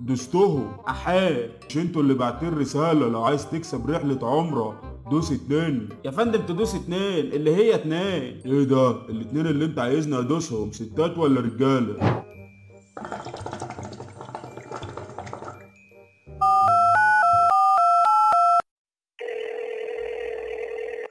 دوستهم. احاه. مش انتوا اللي بعتين رسالة لو عايز تكسب رحلة عمرة دوس 2؟ يا فندم تدوس 2 اللي هي 2. ايه ده؟ الاتنين اللي انت عايزني ادوسهم ستات ولا رجالة؟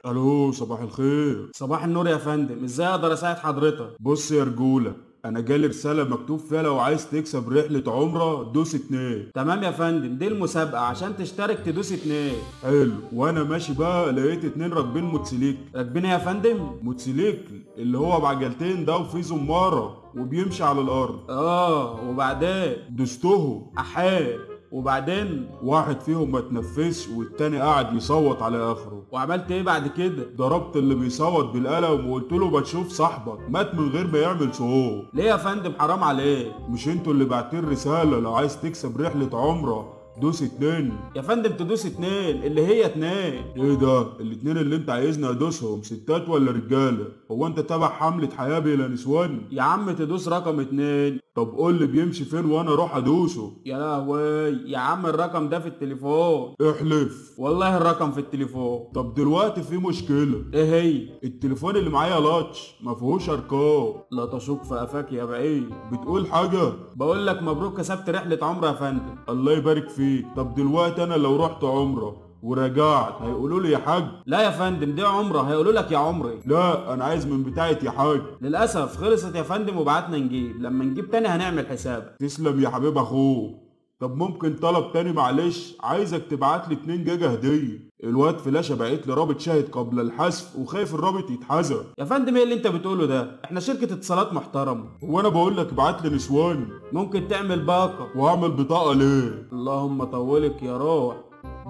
الو، صباح الخير. صباح النور يا فندم، ازاي اقدر اساعد حضرتك؟ بص يا رجولة، انا جالي رسالة مكتوب فيها لو عايز تكسب رحلة عمرة دوس 2. تمام يا فندم، دي المسابقة عشان تشترك تدوس 2. حلو، وانا ماشي بقى لقيت 2 راكبين موتوسيكل. راكبين إيه يا فندم؟ موتوسيكل اللي هو بعجلتين ده وفيه زمارة وبيمشي على الارض. وبعدين؟ دوستهم. احاه. وبعدين؟ واحد فيهم ما تنفسش والتاني قاعد يصوت على اخره. وعملت ايه بعد كده؟ ضربت اللي بيصوت بالقلم وقلت له ما تشوف صاحبك مات من غير ما يعمل صوت. ليه يا فندم؟ حرام عليك. مش انتوا اللي بعتين رسالة لو عايز تكسب رحلة عمرة دوس 2؟ يا فندم تدوس 2 اللي هي 2. ايه ده؟ الاتنين اللي انت عايزني ادوسهم ستات ولا رجالة؟ هو انت تابع حملة حياة بلا نسوان؟ يا عم تدوس رقم 2. طب قول لي بيمشي فين وانا اروح ادوسه. يا لهوي يا عم، الرقم ده في التليفون. احلف. والله الرقم في التليفون. طب دلوقتي في مشكلة. ايه هي؟ التليفون اللي معايا لاتش ما فيهوش ارقام. لا تشك في قفاك يا بعيد. بتقول حاجة؟ بقول لك مبروك كسبت رحلة عمرة يا فندم. الله يبارك فيك. طب دلوقتي انا لو رحت عمرة ورجعت هيقولوا لي يا حاج؟ لا يا فندم، دي عمرة هيقولوا لك يا عمري. لا انا عايز من بتاعت يا حاج. للأسف خلصت يا فندم وبعتنا نجيب، لما نجيب تاني هنعمل حساب. تسلم يا حبيب اخوك. طب ممكن طلب تاني معلش؟ عايزك تبعت لي 2 جيجا هدية. الواد فلاشة بعت لي رابط شاهد قبل الحذف وخايف الرابط يتحذف. يا فندم ايه اللي انت بتقوله ده؟ احنا شركة اتصالات محترمة. هو انا بقول لك ابعت لي نسوان؟ ممكن تعمل باقة. واعمل بطاقة ليه؟ اللهم طولك يا روح.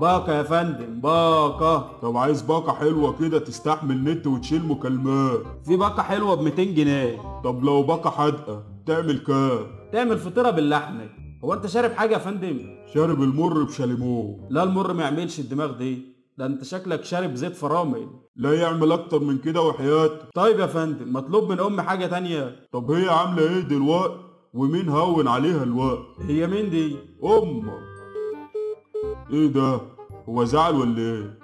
باقة يا فندم، باقة. طب عايز باقة حلوة كده تستحمل نت وتشيل مكالمات. في باقة حلوة ب 200 جنيه. طب لو باقة حادقة تعمل كام؟ تعمل فطيرة باللحمة. هو انت شارب حاجة يا فندم؟ شارب المر بشاليمو. لا المر ما يعملش الدماغ دي، ده انت شكلك شارب زيت فرامل. لا يعمل اكتر من كده وحياتك. طيب يا فندم، مطلوب من امي حاجة تانية؟ طب هي عاملة ايه دلوقتي؟ ومين هون عليها الوقت؟ هي مين دي؟ امك. ايه ده؟ هو زعل ولا ايه؟